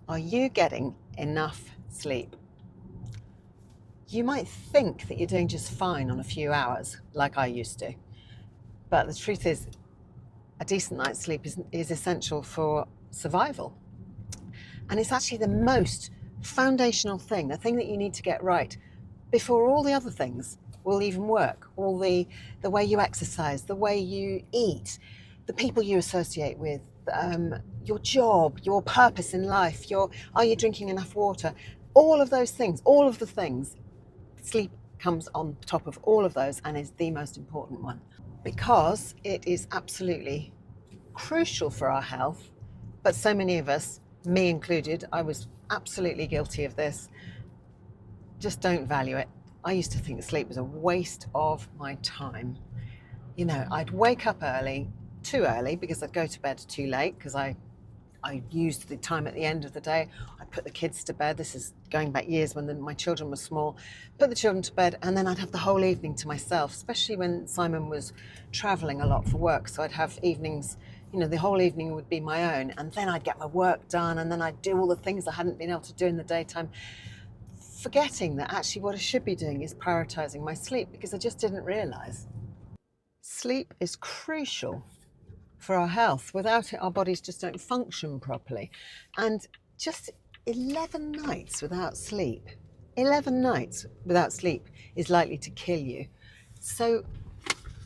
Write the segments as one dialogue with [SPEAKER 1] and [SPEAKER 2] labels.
[SPEAKER 1] Are you getting enough sleep? You might think that you're doing just fine on a few hours, like I used to. But the truth is, a decent night's sleep is essential for survival. And it's actually the most foundational thing, the thing that you need to get right before all the other things will even work. All the way you exercise, the way you eat, the people you associate with, your job, your purpose in life, are you drinking enough water? All of those things, all of the things, sleep comes on top of all of those and is the most important one because it is absolutely crucial for our health. But so many of us, me included, I was absolutely guilty of this, just don't value it. I used to think sleep was a waste of my time. You know, I'd wake up early, too early, because I'd go to bed too late because I used the time at the end of the day. I'd put the kids to bed. This is going back years when my children were small. Put the children to bed, and then I'd have the whole evening to myself, especially when Simon was traveling a lot for work. So I'd have evenings, you know, the whole evening would be my own, and then I'd get my work done, and then I'd do all the things I hadn't been able to do in the daytime, forgetting that actually what I should be doing is prioritizing my sleep, because I just didn't realize. Sleep is crucial for our health. Without it, our bodies just don't function properly. And just 11 nights without sleep, 11 nights without sleep is likely to kill you. So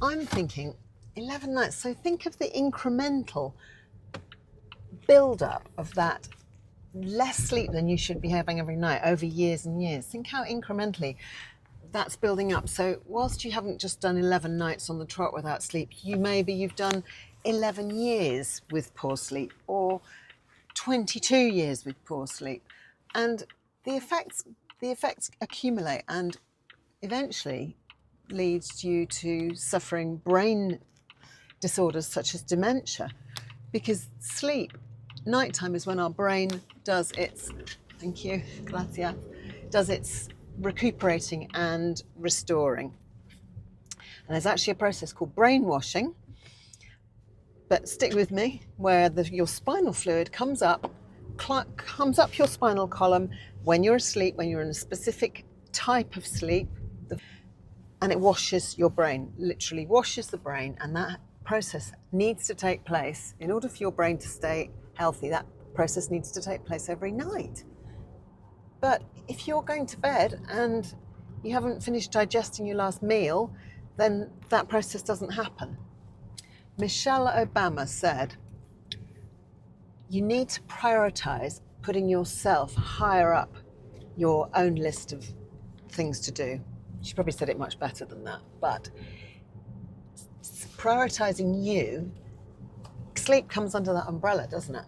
[SPEAKER 1] I'm thinking 11 nights. So think of the incremental build-up of that less sleep than you should be having every night over years and years. Think how incrementally that's building up. So whilst you haven't just done 11 nights on the trot without sleep, you've done 11 years with poor sleep, or 22 years with poor sleep, and the effects accumulate and eventually leads you to suffering brain disorders such as dementia, because sleep, nighttime, is when our brain does its recuperating and restoring. And there's actually a process called brainwashing, but stick with me, where your spinal fluid comes up your spinal column when you're asleep, when you're in a specific type of sleep, and it washes your brain, literally washes the brain. And that process needs to take place in order for your brain to stay healthy. That process needs to take place every night. But if you're going to bed and you haven't finished digesting your last meal, then that process doesn't happen. Michelle Obama said, you need to prioritize putting yourself higher up your own list of things to do. She probably said it much better than that, but prioritizing you, sleep comes under that umbrella, doesn't it?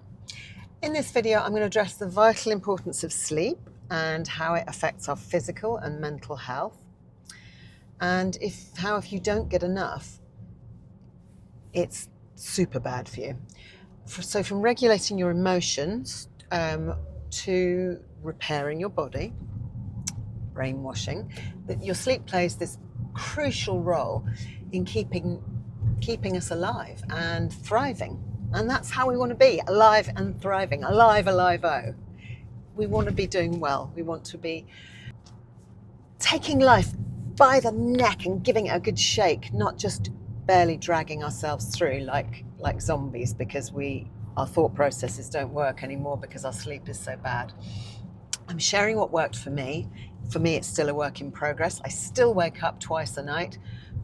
[SPEAKER 1] In this video, I'm going to address the vital importance of sleep and how it affects our physical and mental health, and how if you don't get enough, it's super bad for you. So from regulating your emotions to repairing your body, brainwashing, that your sleep plays this crucial role in keeping us alive and thriving. And that's how we want to be, alive and thriving, alive-o. We want to be doing well. We want to be taking life by the neck and giving it a good shake, not just barely dragging ourselves through like zombies because our thought processes don't work anymore because our sleep is so bad. I'm sharing what worked for me. For me, it's still a work in progress. I still wake up twice a night,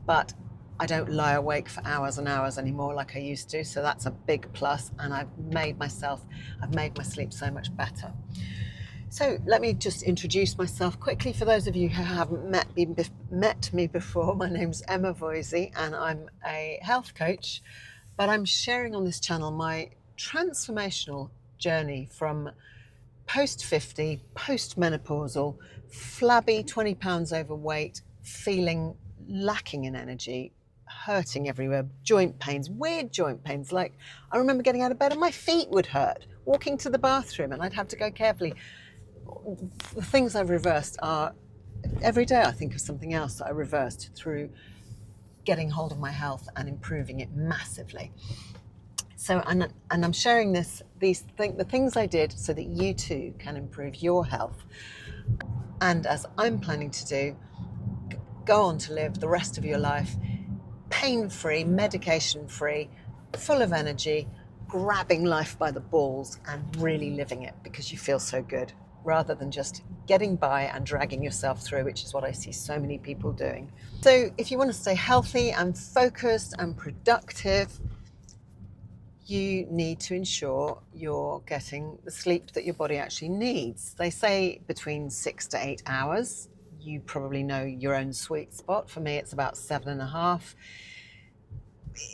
[SPEAKER 1] but I don't lie awake for hours and hours anymore like I used to. So that's a big plus, and I've made my sleep so much better. So let me just introduce myself quickly. For those of you who haven't met me before, my name's Emma Voysey, and I'm a health coach, but I'm sharing on this channel my transformational journey from post-50, post-menopausal, flabby, 20 pounds overweight, feeling lacking in energy, hurting everywhere, joint pains, weird joint pains. Like, I remember getting out of bed and my feet would hurt, walking to the bathroom, and I'd have to go carefully. The things I've reversed are, every day I think of something else that I reversed through getting hold of my health and improving it massively. So, and I'm sharing the things I did so that you too can improve your health. And as I'm planning to do, go on to live the rest of your life pain-free, medication-free, full of energy, grabbing life by the balls and really living it because you feel so good, rather than just getting by and dragging yourself through, which is what I see so many people doing. So if you want to stay healthy and focused and productive, you need to ensure you're getting the sleep that your body actually needs. They say between 6 to 8 hours. You probably know your own sweet spot. For me, it's about 7.5.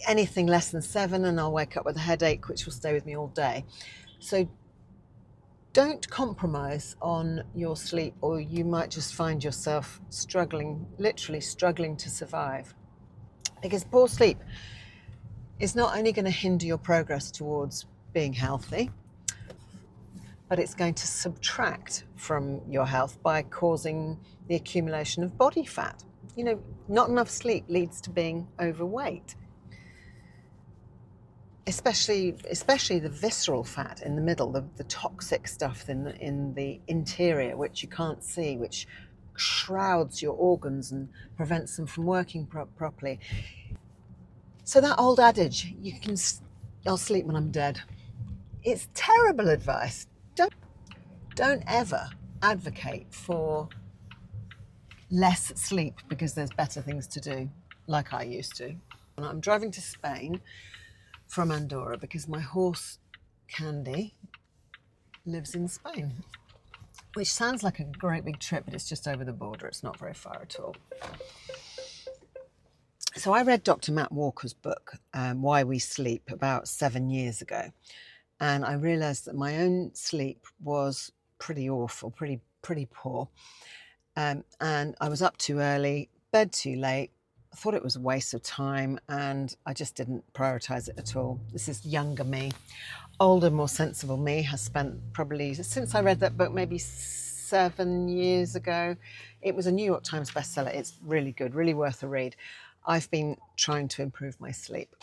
[SPEAKER 1] Anything less than 7 and I'll wake up with a headache, which will stay with me all day. So don't compromise on your sleep, or you might just find yourself struggling, literally struggling to survive. Because poor sleep is not only going to hinder your progress towards being healthy, but it's going to subtract from your health by causing the accumulation of body fat. You know, not enough sleep leads to being overweight. Especially the visceral fat in the middle, the toxic stuff in the interior, which you can't see, which shrouds your organs and prevents them from working properly. So that old adage, I'll sleep when I'm dead, it's terrible advice. Don't ever advocate for less sleep because there's better things to do, like I used to. I'm driving to Spain from Andorra because my horse Candy lives in Spain, which sounds like a great big trip, but it's just over the border. It's not very far at all. So I read Dr. Matt Walker's book, Why We Sleep, about 7 years ago. And I realised that my own sleep was pretty awful, pretty poor. And I was up too early, bed too late. I thought it was a waste of time, and I just didn't prioritise it at all. This is younger me. Older, more sensible me has spent probably, since I read that book, maybe 7 years ago. It was a New York Times bestseller. It's really good, really worth a read. I've been trying to improve my sleep.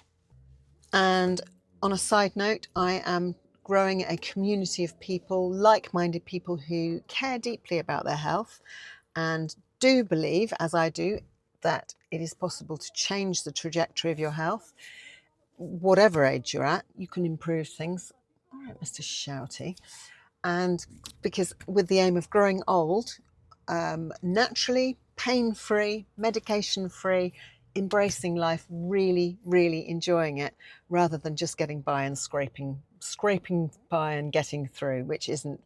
[SPEAKER 1] And on a side note, I am growing a community of people, like-minded people who care deeply about their health and do believe, as I do, that it is possible to change the trajectory of your health. Whatever age you're at, you can improve things. All right, Mr. Shouty. And because with the aim of growing old, naturally, pain-free, medication-free, embracing life, really, really enjoying it, rather than just getting by and scraping by and getting through, which isn't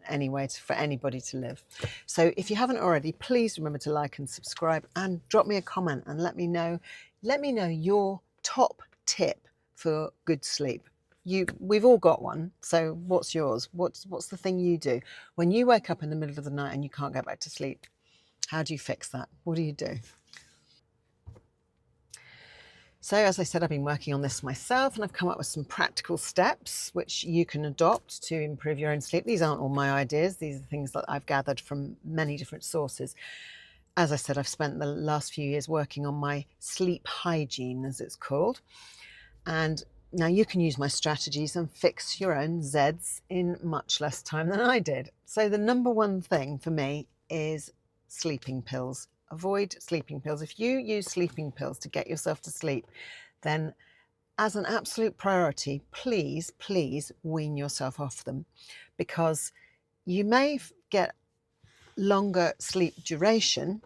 [SPEAKER 1] any way for anybody to live. So if you haven't already, please remember to like and subscribe and drop me a comment and let me know your top tip for good sleep. We've all got one, so what's yours? What's the thing you do when you wake up in the middle of the night and you can't get back to sleep? How do you fix that? What do you do? So as I said, I've been working on this myself, and I've come up with some practical steps which you can adopt to improve your own sleep. These aren't all my ideas. These are things that I've gathered from many different sources. As I said, I've spent the last few years working on my sleep hygiene, as it's called. And now you can use my strategies and fix your own Zeds in much less time than I did. So the number one thing for me is sleeping pills. Avoid sleeping pills. If you use sleeping pills to get yourself to sleep, then as an absolute priority, please wean yourself off them, because you may get longer sleep duration,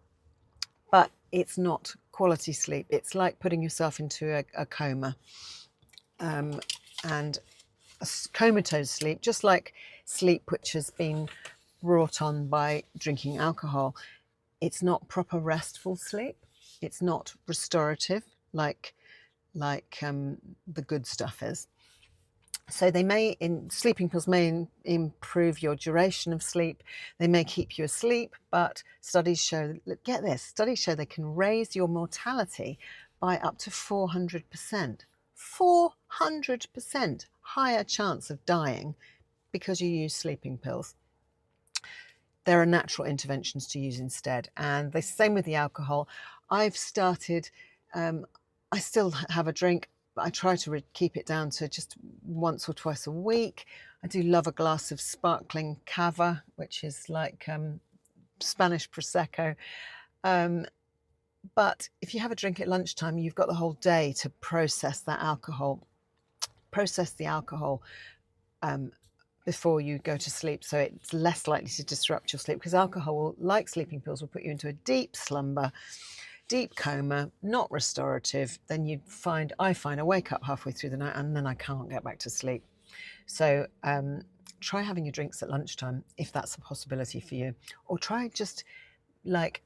[SPEAKER 1] but it's not quality sleep. It's like putting yourself into a coma. And a comatose sleep, just like sleep which has been brought on by drinking alcohol, it's not proper restful sleep. It's not restorative like the good stuff is. So sleeping pills may improve your duration of sleep. They may keep you asleep, but studies show, get this, studies show they can raise your mortality by up to 400%. 400% higher chance of dying because you use sleeping pills. There are natural interventions to use instead. And the same with the alcohol. I've started, I still have a drink. I try to keep it down to just once or twice a week. I do love a glass of sparkling cava, which is like Spanish Prosecco. But if you have a drink at lunchtime, you've got the whole day to process that alcohol, process the alcohol before you go to sleep, so it's less likely to disrupt your sleep, because alcohol, like sleeping pills, will put you into a deep slumber, deep coma, not restorative. Then I find I wake up halfway through the night and then I can't get back to sleep. So try having your drinks at lunchtime if that's a possibility for you, or try just like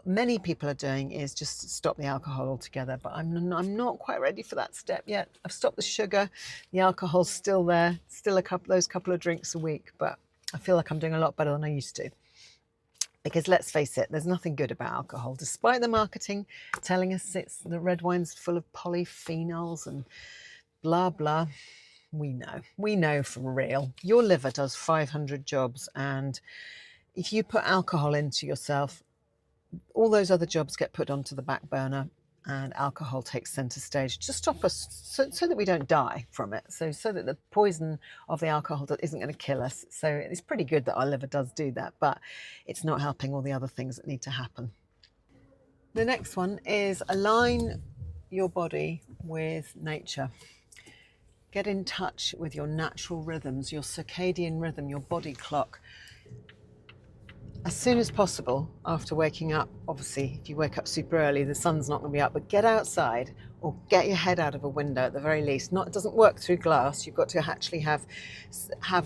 [SPEAKER 1] many people are doing, is just stop the alcohol altogether. But I'm not quite ready for that step yet. I've stopped the sugar, the alcohol's still there, still those couple of drinks a week, but I feel like I'm doing a lot better than I used to. Because let's face it, there's nothing good about alcohol, despite the marketing telling us the red wine's full of polyphenols and blah blah. We know for real, your liver does 500 jobs, and if you put alcohol into yourself, all those other jobs get put onto the back burner and alcohol takes center stage to stop us, so that we don't die from it, so that the poison of the alcohol isn't going to kill us. So it's pretty good that our liver does do that, but it's not helping all the other things that need to happen. The next one is align your body with nature. Get in touch with your natural rhythms, your circadian rhythm, your body clock. As soon as possible after waking up. Obviously, if you wake up super early, the sun's not going to be up, but get outside or get your head out of a window at the very least. It doesn't work through glass. You've got to actually have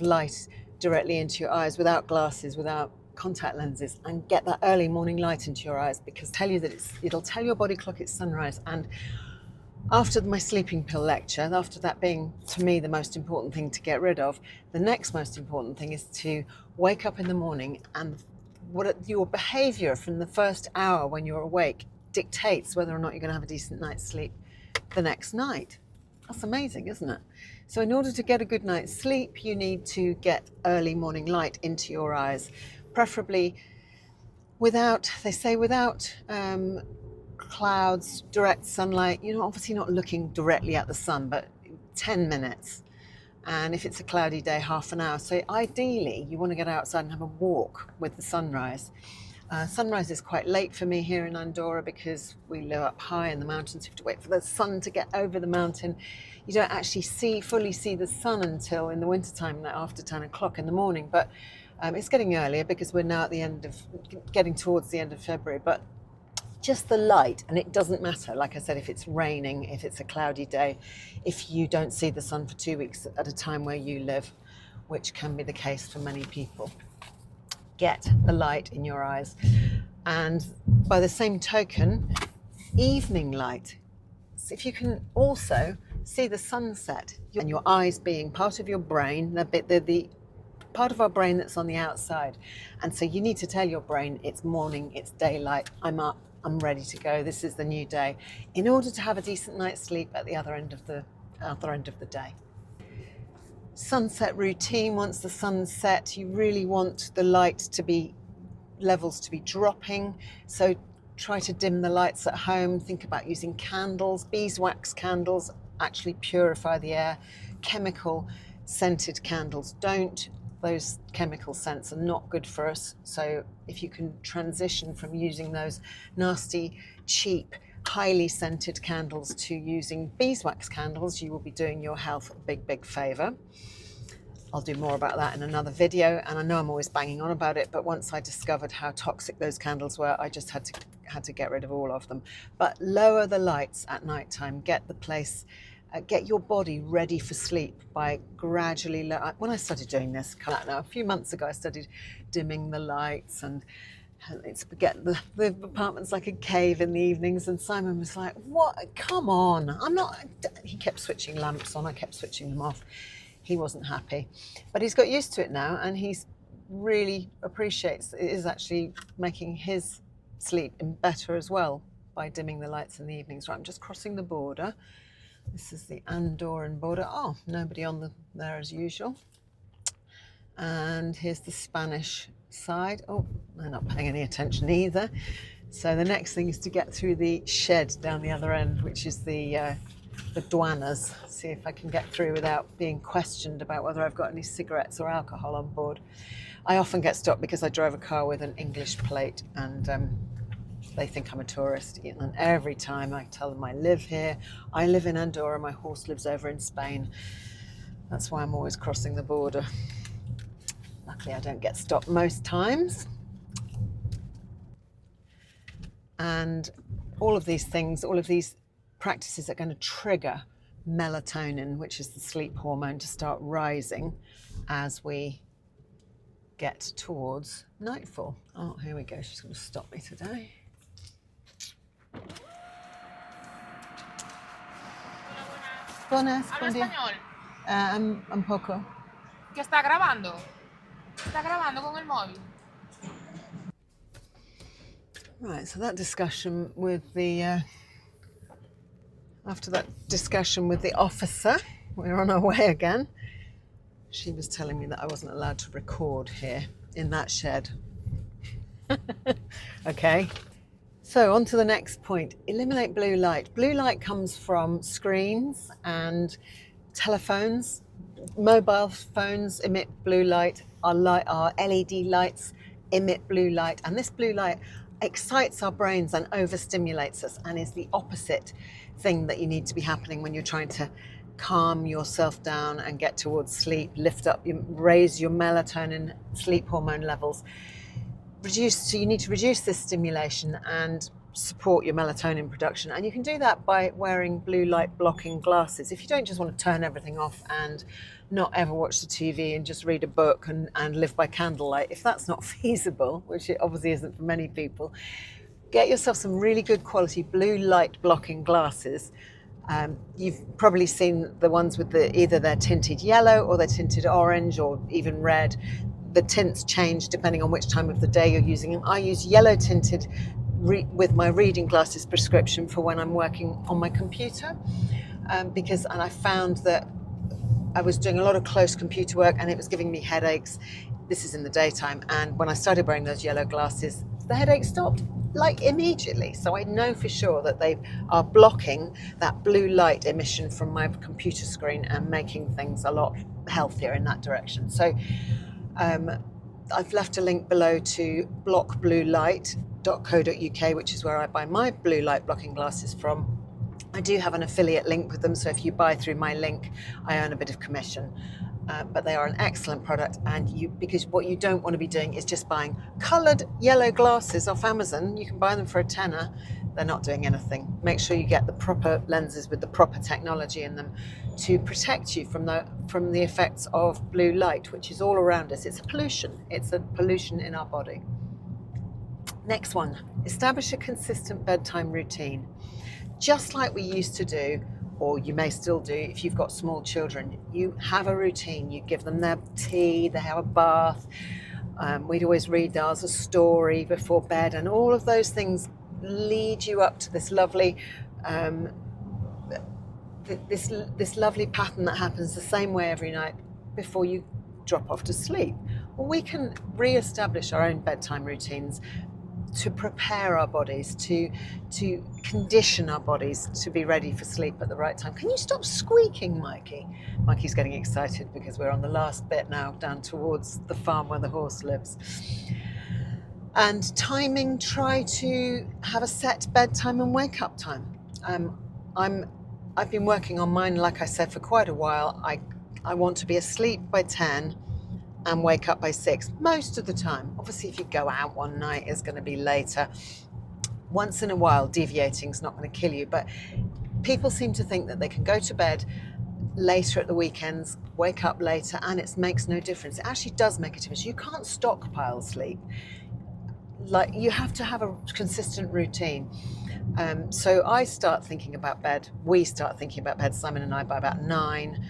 [SPEAKER 1] light directly into your eyes, without glasses, without contact lenses, and get that early morning light into your eyes, because it'll tell your body clock it's sunrise. And after my sleeping pill lecture, after that being, to me, the most important thing to get rid of, the next most important thing is to wake up in the morning, and your behavior from the first hour when you're awake dictates whether or not you're going to have a decent night's sleep the next night. That's amazing, isn't it? So in order to get a good night's sleep, you need to get early morning light into your eyes, preferably without clouds, direct sunlight. You're obviously not looking directly at the sun, but 10 minutes. And if it's a cloudy day, half an hour. So ideally, you want to get outside and have a walk with the sunrise. Sunrise is quite late for me here in Andorra, because we live up high in the mountains. You have to wait for the sun to get over the mountain. You don't actually fully see the sun until in the wintertime, after 10 o'clock in the morning. But it's getting earlier, because we're now getting towards the end of February. But just the light, and it doesn't matter, like I said, if it's raining, if it's a cloudy day, if you don't see the sun for 2 weeks at a time where you live, which can be the case for many people. Get the light in your eyes. And by the same token, evening light. So if you can also see the sunset, and your eyes being part of your brain, the part of our brain that's on the outside. And so you need to tell your brain it's morning, it's daylight, I'm up, I'm ready to go, this is the new day, in order to have a decent night's sleep at the other end of the day. Sunset routine. Once the sun's set, you really want the levels to be dropping. So try to dim the lights at home. Think about using candles. Beeswax candles actually purify the air. Chemical scented candles don't. Those chemical scents are not good for us. So if you can transition from using those nasty, cheap, highly scented candles to using beeswax candles, you will be doing your health a big favor. I'll do more about that in another video, and I know I'm always banging on about it, but once I discovered how toxic those candles were, I just had to get rid of all of them. But lower the lights at night time. Get your body ready for sleep by gradually. When I started doing this, a few months ago, I started dimming the lights, and the apartment's like a cave in the evenings. And Simon was like, "What? Come on! I'm not." He kept switching lamps on. I kept switching them off. He wasn't happy, but he's got used to it now, and he's really appreciates it is actually making his sleep better as well by dimming the lights in the evenings. Right, I'm just crossing the border. This is the Andorran border. Oh, nobody there as usual. And here's the Spanish side. Oh, they're not paying any attention either. So the next thing is to get through the shed down the other end, which is the the douanas, see if I can get through without being questioned about whether I've got any cigarettes or alcohol on board. I often get stopped because I drive a car with an English plate, and they think I'm a tourist. And every time I tell them I live here, I live in Andorra, my horse lives over in Spain. That's why I'm always crossing the border. Luckily, I don't get stopped most times. And all of these things, all of these practices are going to trigger melatonin, which is the sleep hormone, to start rising as we get towards nightfall. Oh, here we go. She's going to stop me today. Buenas, buen día. Un poco.
[SPEAKER 2] ¿Qué está grabando? ¿Está grabando con el móvil?
[SPEAKER 1] Right, so that discussion with the, after that discussion with the officer, we're on our way again. She was telling me that I wasn't allowed to record here in that shed. Okay, so on to the next point. Eliminate blue light. Blue light comes from screens and telephones. Mobile phones emit blue light. Our LED lights emit blue light, and this blue light excites our brains and overstimulates us, and is the opposite thing that you need to be happening when you're trying to calm yourself down and get towards sleep, raise your melatonin, sleep hormone levels. So you need to reduce this stimulation and support your melatonin production, and you can do that by wearing blue light blocking glasses. If you don't just want to turn everything off and not ever watch the TV and just read a book and live by candlelight, if that's not feasible, which it obviously isn't for many people, get yourself some really good quality blue light blocking glasses. You've probably seen the ones with either they're tinted yellow or they're tinted orange or even red. The tints change depending on which time of the day you're using them. I use yellow tinted with my reading glasses prescription for when I'm working on my computer, and I found that I was doing a lot of close computer work and it was giving me headaches. This is in the daytime, and when I started wearing those yellow glasses, the headache stopped like immediately. So I know for sure that they are blocking that blue light emission from my computer screen and making things a lot healthier in that direction. So I've left a link below to blockbluelight.co.uk, which is where I buy my blue light blocking glasses from. I do have an affiliate link with them, so if you buy through my link, I earn a bit of commission. But they are an excellent product, because what you don't want to be doing is just buying coloured yellow glasses off Amazon. You can buy them for £10. They're not doing anything. Make sure you get the proper lenses with the proper technology in them to protect you from the effects of blue light, which is all around us. It's a pollution. It's a pollution in our body. Next one, establish a consistent bedtime routine. Just like we used to do, or you may still do if you've got small children, you have a routine. You give them their tea, they have a bath. We'd always read ours a story before bed, and all of those things lead you up to this lovely this lovely pattern that happens the same way every night before you drop off to sleep. Well, we can re-establish our own bedtime routines to prepare our bodies, to condition our bodies to be ready for sleep at the right time. Can you stop squeaking, Mikey? Mikey's getting excited because we're on the last bit now, down towards the farm where the horse lives. And timing, try to have a set bedtime and wake up time. I've been working on mine, like I said, for quite a while. I want to be asleep by 10 and wake up by 6 most of the time. Obviously, if you go out one night, it's going to be later. Once in a while, deviating is not going to kill you, but people seem to think that they can go to bed later at the weekends, wake up later, and it makes no difference. It actually does make a difference. You can't stockpile sleep. Like, you have to have a consistent routine. So I start thinking about bed. We start thinking about bed, Simon and I, by about 9.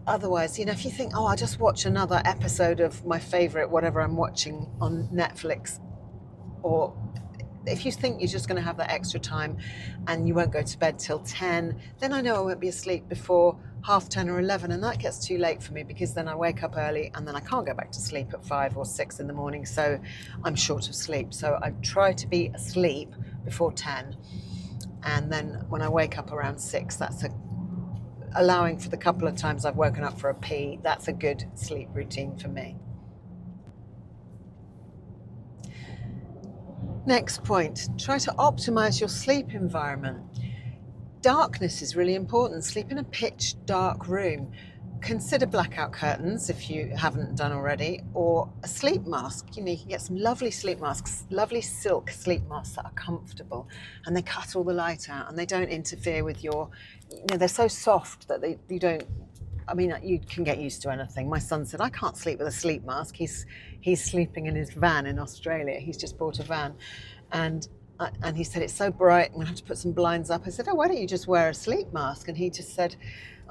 [SPEAKER 1] Otherwise, if you think, I'll just watch another episode of my favourite, whatever I'm watching on Netflix, or if you think you're just going to have that extra time and you won't go to bed till 10, then I know I won't be asleep before 10:30 or 11, and that gets too late for me, because then I wake up early and then I can't go back to sleep at 5 or 6 in the morning, so I'm short of sleep. So I try to be asleep before 10. And then when I wake up around 6, that's allowing for the couple of times I've woken up for a pee, that's a good sleep routine for me. Next point, try to optimize your sleep environment. Darkness is really important. Sleep in a pitch dark room. Consider blackout curtains if you haven't done already, or a sleep mask. You can get some lovely sleep masks, lovely silk sleep masks that are comfortable, and they cut all the light out and they don't interfere with your, they're so soft that you don't, you can get used to anything. My son said, I can't sleep with a sleep mask. He's sleeping in his van in Australia. He's just bought a van. And he said, it's so bright, I'm going to have to put some blinds up. I said, oh, why don't you just wear a sleep mask? And he just said,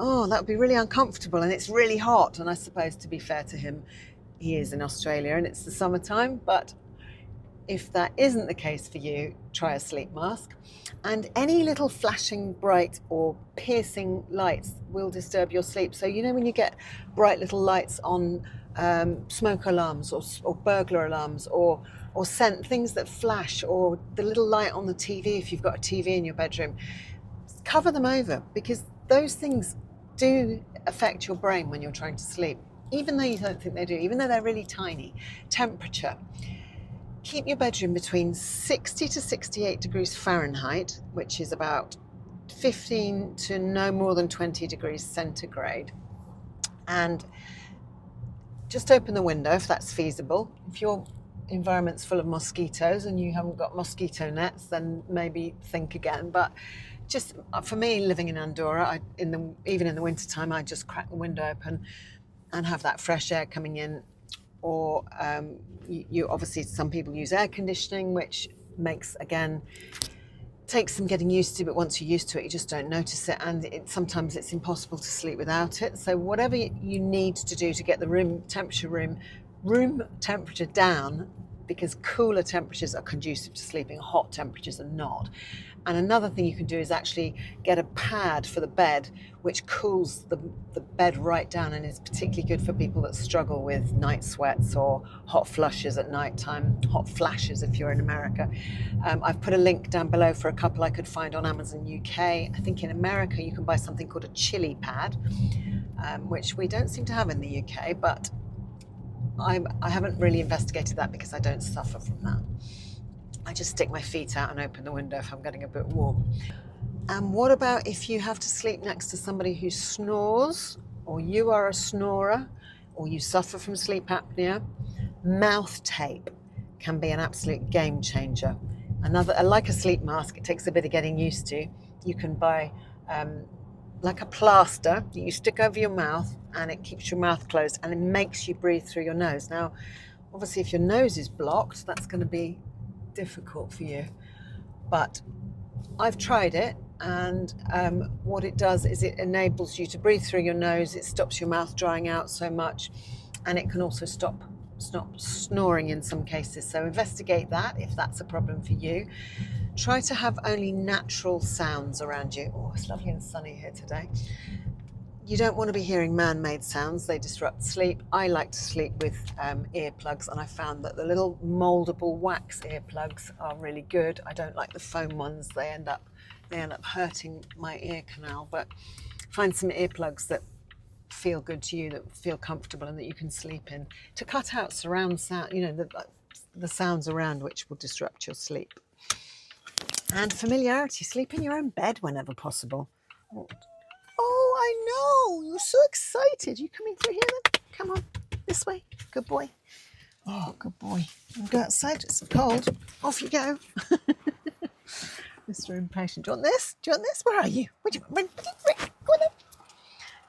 [SPEAKER 1] oh, that would be really uncomfortable and it's really hot. And I suppose, to be fair to him, he is in Australia and it's the summertime. But if that isn't the case for you, try a sleep mask. And any little flashing bright or piercing lights will disturb your sleep. So when you get bright little lights on smoke alarms or burglar alarms or scent, things that flash, or the little light on the TV if you've got a TV in your bedroom, cover them over, because those things do affect your brain when you're trying to sleep, even though you don't think they do, even though they're really tiny. Temperature. Keep your bedroom between 60 to 68 degrees Fahrenheit, which is about 15 to no more than 20 degrees centigrade. And just open the window if that's feasible. If your environment's full of mosquitoes and you haven't got mosquito nets, then maybe think again. But just for me, living in Andorra, even in the wintertime, I just crack the window open and have that fresh air coming in. Or you obviously, some people use air conditioning, which takes some getting used to, but once you're used to it, you just don't notice it, and sometimes it's impossible to sleep without it. So whatever you need to do to get the room temperature down, because cooler temperatures are conducive to sleeping, hot temperatures are not. And another thing you can do is actually get a pad for the bed, which cools the bed right down, and is particularly good for people that struggle with night sweats or hot flushes at night time, hot flashes if you're in America. I've put a link down below for a couple I could find on Amazon UK. I think in America you can buy something called a chili pad, which we don't seem to have in the UK, but I haven't really investigated that because I don't suffer from that. I just stick my feet out and open the window if I'm getting a bit warm. And what about if you have to sleep next to somebody who snores, or you are a snorer, or you suffer from sleep apnea? Mouth tape can be an absolute game changer. Like a sleep mask, it takes a bit of getting used to. You can buy like a plaster that you stick over your mouth, and it keeps your mouth closed and it makes you breathe through your nose. Now, obviously, if your nose is blocked, that's going to be difficult for you. But I've tried it, and what it does is it enables you to breathe through your nose. It stops your mouth drying out so much, and it can also stop snoring in some cases. So investigate that if that's a problem for you. Try to have only natural sounds around you. Oh, it's lovely and sunny here today. You don't want to be hearing man-made sounds. They disrupt sleep. I like to sleep with earplugs, and I found that the little moldable wax earplugs are really good. I don't like the foam ones. They end up hurting my ear canal. But find some earplugs that feel good to you, that feel comfortable, and that you can sleep in, to cut out surround sound, the sounds around which will disrupt your sleep. And familiarity. Sleep in your own bed whenever possible. Oh, I know. You're so excited. You coming through here then? Come on. This way. Good boy. Oh, good boy. I'll go outside. It's cold. Off you go. Mr. Impatient. Do you want this? Do you want this? Where are you? Go on then.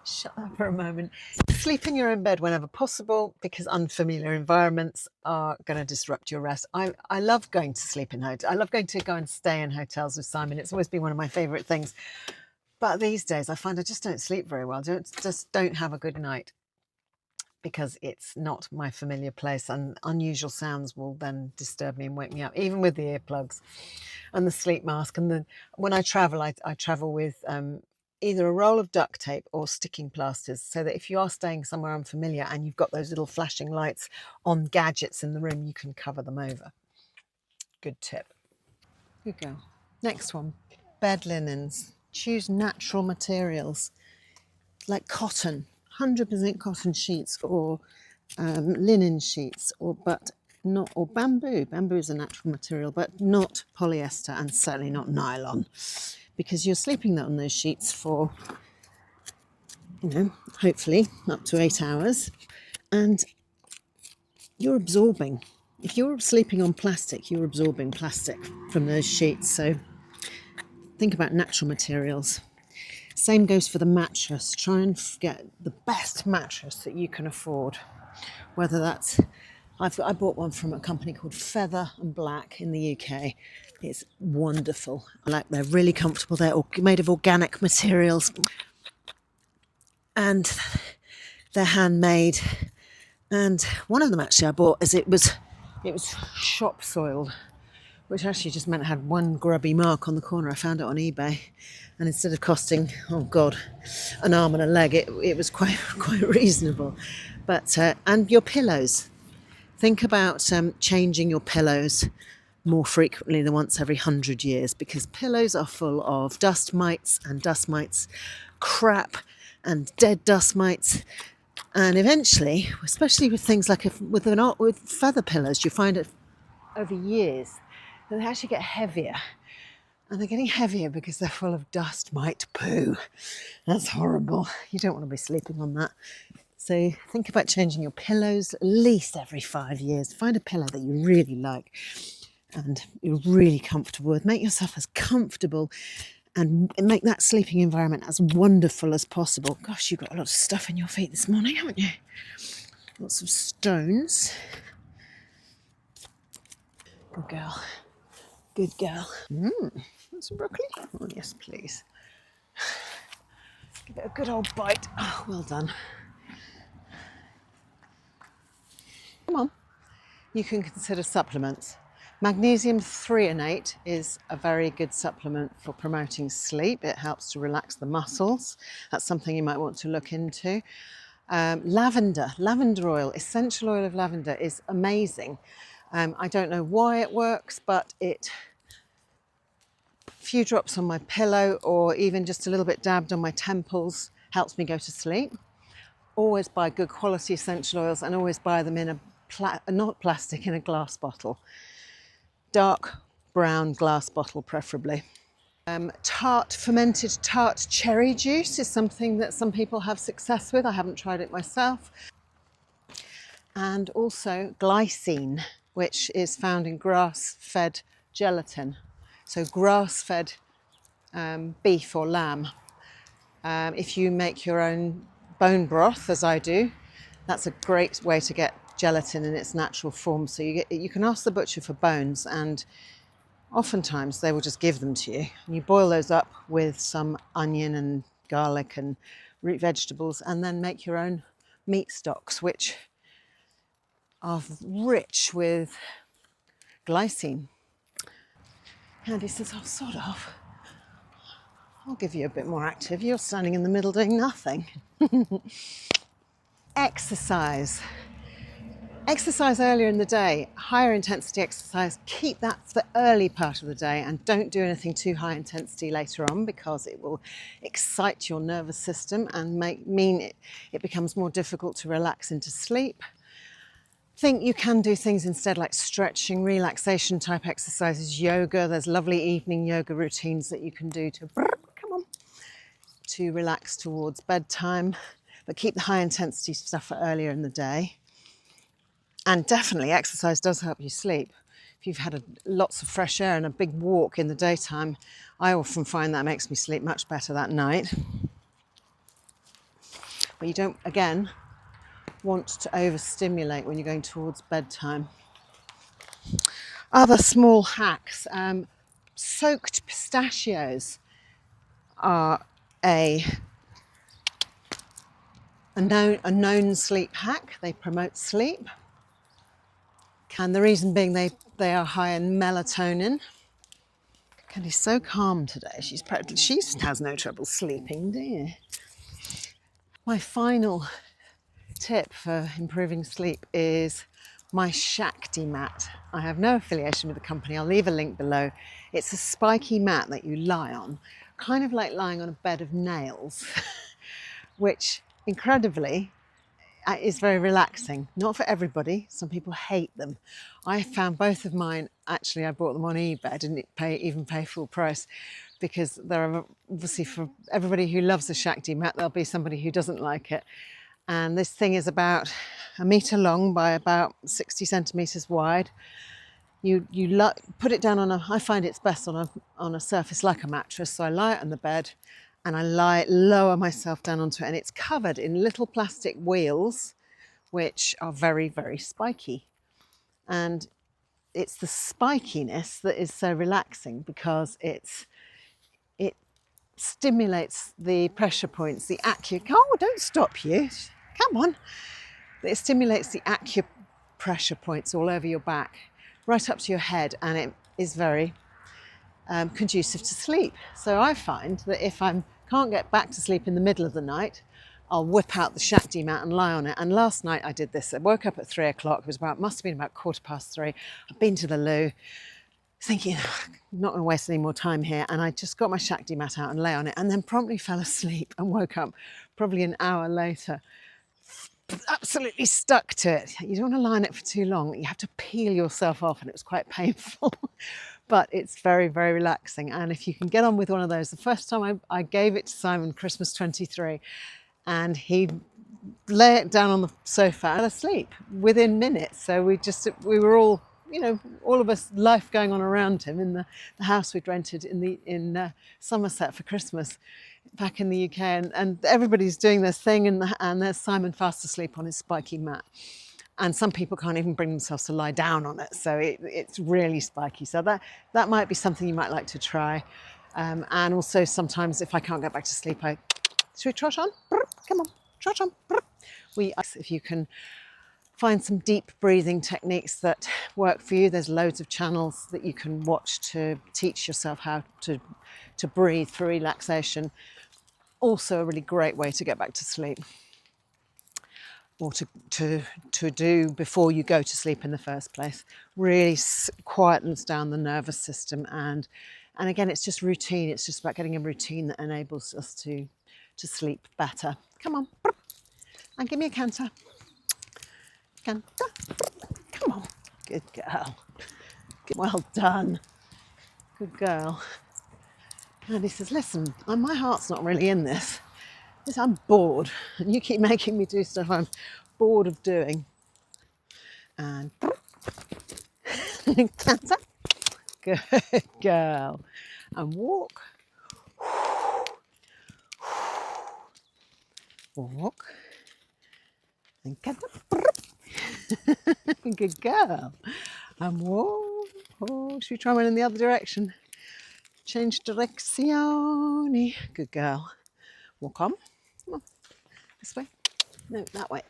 [SPEAKER 1] Shut up for a moment. Sleep in your own bed whenever possible, because unfamiliar environments are going to disrupt your rest. I love going to sleep in hotels. I love going to go and stay in hotels with Simon. It's always been one of my favourite things. But these days I find I just don't sleep very well. Just don't have a good night, because it's not my familiar place, and unusual sounds will then disturb me and wake me up, even with the earplugs and the sleep mask. And when I travel, I travel with either a roll of duct tape or sticking plasters, so that if you are staying somewhere unfamiliar and you've got those little flashing lights on gadgets in the room, you can cover them over. Good tip. Good girl. Next one. bed linens. Choose natural materials like cotton, 100% cotton sheets, or linen sheets, or bamboo. Bamboo is a natural material, but not polyester, and certainly not nylon, because you're sleeping on those sheets for, hopefully up to 8 hours, and you're absorbing. If you're sleeping on plastic, you're absorbing plastic from those sheets. So think about natural materials. Same goes for the mattress. Try and get the best mattress that you can afford. Whether that's, I bought one from a company called Feather and Black in the UK. It's wonderful. They're really comfortable. They're made of organic materials, and they're handmade. And one of them actually I bought, as it was shop soiled, which actually just meant it had one grubby mark on the corner. I found it on eBay, and instead of costing, oh God, an arm and a leg, it was quite reasonable. But and your pillows. Think about changing your pillows more frequently than once every 100 years, because pillows are full of dust mites, crap, and dead dust mites. And eventually, especially with things like with feather pillows, you find it over years that they actually get heavier. And they're getting heavier because they're full of dust mite poo. That's horrible. You don't want to be sleeping on that. So think about changing your pillows at least every 5 years. Find a pillow that you really like and you're really comfortable with. Make yourself as comfortable and make that sleeping environment as wonderful as possible. Gosh, you've got a lot of stuff in your feet this morning, haven't you? Lots of stones. Good girl. Good girl. Want some broccoli? Oh, yes, please. Give it a good old bite. Oh, well done. Come on. You can consider supplements. Magnesium threonate is a very good supplement for promoting sleep. It helps to relax the muscles. That's something you might want to look into. Lavender oil, essential oil of lavender is amazing. I don't know why it works, but a few drops on my pillow, or even just a little bit dabbed on my temples, helps me go to sleep. Always buy good quality essential oils, and always buy them in not plastic, in a glass bottle. Dark brown glass bottle preferably. Fermented tart cherry juice is something that some people have success with. I haven't tried it myself. And also glycine, which is found in grass-fed gelatin. So grass-fed beef or lamb. If you make your own bone broth, as I do, that's a great way to get gelatin in its natural form. So you can ask the butcher for bones, and oftentimes they will just give them to you. And you boil those up with some onion and garlic and root vegetables, and then make your own meat stocks, which are rich with glycine. Andy says, "Oh, sod off. I'll give you a bit more active. You're standing in the middle doing nothing." Exercise. Exercise earlier in the day, higher intensity exercise. Keep that for the early part of the day, and don't do anything too high intensity later on, because it will excite your nervous system and mean it becomes more difficult to relax into sleep. Think you can do things instead, like stretching, relaxation type exercises, yoga. There's lovely evening yoga routines that you can do to relax towards bedtime, but keep the high intensity stuff for earlier in the day. And definitely exercise does help you sleep. If you've had lots of fresh air and a big walk in the daytime, I often find that makes me sleep much better that night. But you don't, again, want to overstimulate when you're going towards bedtime. Other small hacks. Soaked pistachios are a known sleep hack. They promote sleep. And the reason being they are high in melatonin. Candy's so calm today. She has no trouble sleeping, do you? My final tip for improving sleep is my Shakti mat. I have no affiliation with the company. I'll leave a link below. It's a spiky mat that you lie on, kind of like lying on a bed of nails, which incredibly is very relaxing. Not for everybody. Some people hate them. I found both of mine, actually I bought them on eBay, didn't even pay full price, because there are obviously, for everybody who loves a Shakti mat, there'll be somebody who doesn't like it. And this thing is about 1 metre long by about 60 centimetres wide. You put it down on I find it's best on a surface like a mattress. So I lie it on the bed and I lower myself down onto it, and it's covered in little plastic wheels, which are very, very spiky. And it's the spikiness that is so relaxing, because it stimulates the pressure points, the oh, don't stop you, come on. It stimulates the acupressure points all over your back, right up to your head, and it is very conducive to sleep. So I find that if I can't get back to sleep in the middle of the night, I'll whip out the Shakti mat and lie on it. And last night I did this. I woke up at 3 o'clock. It must have been about 3:15. I've been to the loo, thinking, I'm not going to waste any more time here. And I just got my Shakti mat out and lay on it, and then promptly fell asleep and woke up probably an hour later, absolutely stuck to it. You don't want to lie on it for too long. You have to peel yourself off, and it was quite painful. But it's very, very relaxing. And if you can get on with one of those, the first time I gave it to Simon, Christmas 23, and he'd lay it down on the sofa and asleep within minutes. So we were all, all of us, life going on around him in the house we'd rented in Somerset for Christmas back in the UK, and everybody's doing their thing, and there's Simon fast asleep on his spiky mat. And some people can't even bring themselves to lie down on it, so it's really spiky. So that might be something you might like to try. And also sometimes if I can't get back to sleep, should we trot on? Come on, trot on. If you can find some deep breathing techniques that work for you, there's loads of channels that you can watch to teach yourself how to breathe for relaxation. Also a really great way to get back to sleep, or to do before you go to sleep in the first place. Really quietens down the nervous system, and again, it's just routine. It's just about getting a routine that enables us to sleep better. Come on, and give me a canter. Canter, come on, good girl. Well done, good girl. And he says, listen, my heart's not really in this. I'm bored, and you keep making me do stuff I'm bored of doing. And canter, good girl. And walk, walk, and canter, good girl. And walk. Oh, should we try one in the other direction? Change direzione. Good girl. Walk on. Come on. This way. No, that way.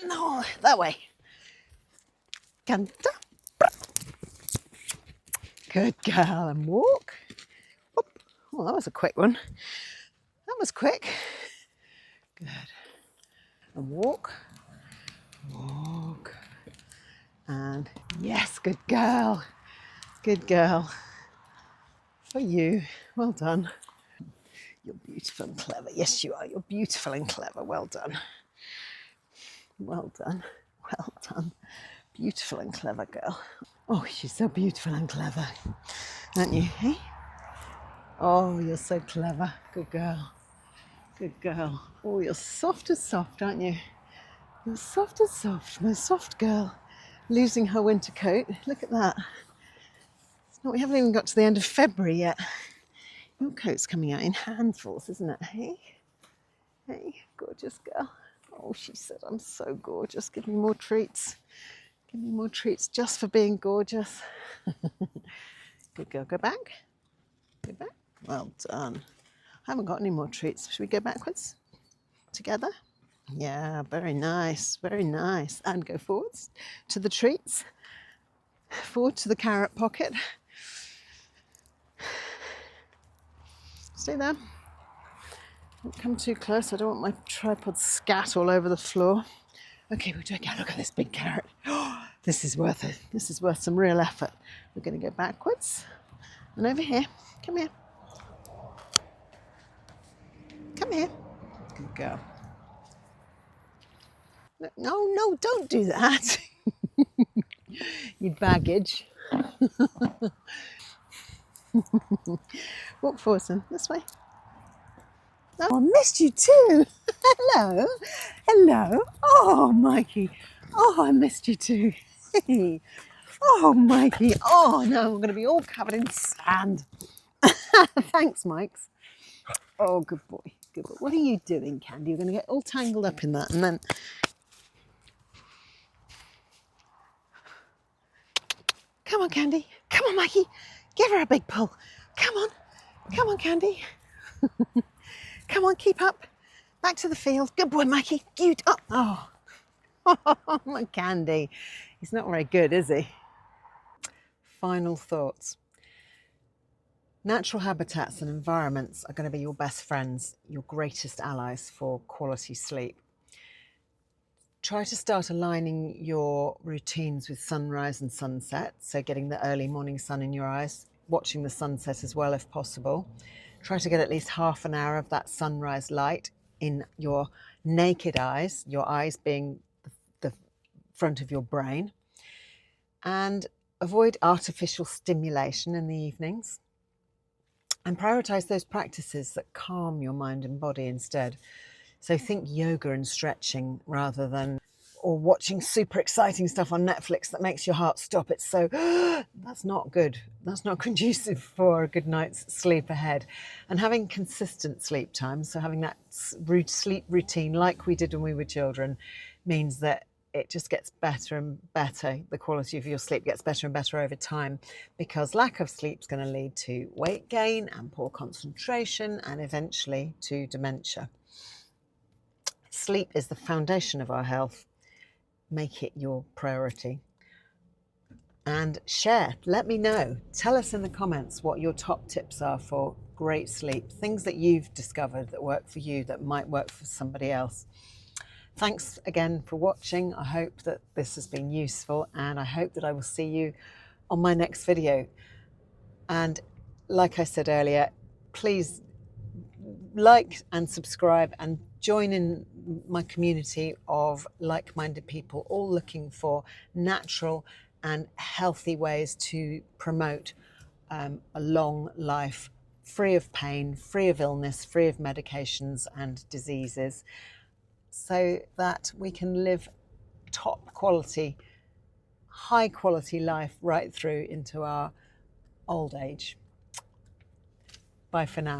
[SPEAKER 1] No, that way. Canta. Good girl. And walk. Whoop. Oh, that was a quick one. That was quick. Good. And walk. Walk. And yes, good girl. Good girl. For you. Well done. You're beautiful and clever. Yes, you are. You're beautiful and clever. Well done. Well done. Well done. Beautiful and clever girl. Oh, she's so beautiful and clever, aren't you? Hey? Oh, you're so clever. Good girl. Good girl. Oh, you're soft as soft, aren't you? You're soft as soft. My soft girl. Losing her winter coat. Look at that. We haven't even got to the end of February yet. Your coat's coming out in handfuls, isn't it? Hey? Hey, gorgeous girl. Oh, she said, I'm so gorgeous. Give me more treats. Give me more treats just for being gorgeous. Good girl. Go back. Go back. Well done. I haven't got any more treats. Should we go backwards? Together? Yeah, very nice. Very nice. And go forwards to the treats. Forward to the carrot pocket. Stay there. Don't come too close. I don't want my tripod scat all over the floor. Okay, we'll do it again. Look at this big carrot. Oh, This is worth it. This is worth some real effort. We're going to go backwards and over here. Come here. Come here. Good girl. No, no, don't do that. You baggage. Walk forward, son. This way. Oh, I missed you too. Hello. Hello. Oh, Mikey. Oh, I missed you too. Oh, Mikey. Oh, no, I'm going to be all covered in sand. Thanks, Mikes. Oh, good boy. Good boy. What are you doing, Candy? You're going to get all tangled up in that and then... Come on, Candy. Come on, Mikey. Give her a big pull. Come on. Come on, Candy. Come on, keep up. Back to the field. Good boy, Mikey. You up. Oh. Oh, my Candy. He's not very good, is he? Final thoughts. Natural habitats and environments are going to be your best friends, your greatest allies for quality sleep. Try to start aligning your routines with sunrise and sunset, so getting the early morning sun in your eyes, watching the sunset as well if possible. Try to get at least half an hour of that sunrise light in your naked eyes, your eyes being the front of your brain. And avoid artificial stimulation in the evenings. And prioritise those practices that calm your mind and body instead. So think yoga and stretching rather than, or watching super exciting stuff on Netflix that makes your heart stop. It's so, that's not good. That's not conducive for a good night's sleep ahead. And having consistent sleep time, so having that sleep routine like we did when we were children, means that it just gets better and better. The quality of your sleep gets better and better over time, because lack of sleep is going to lead to weight gain and poor concentration and eventually to dementia. Sleep is the foundation of our health. Make it your priority. And share, let me know. Tell us in the comments what your top tips are for great sleep, things that you've discovered that work for you that might work for somebody else. Thanks again for watching. I hope that this has been useful, and I hope that I will see you on my next video. And like I said earlier, please like and subscribe and join in my community of like-minded people, all looking for natural and healthy ways to promote a long life, free of pain, free of illness, free of medications and diseases, so that we can live top quality, high quality life right through into our old age. Bye for now.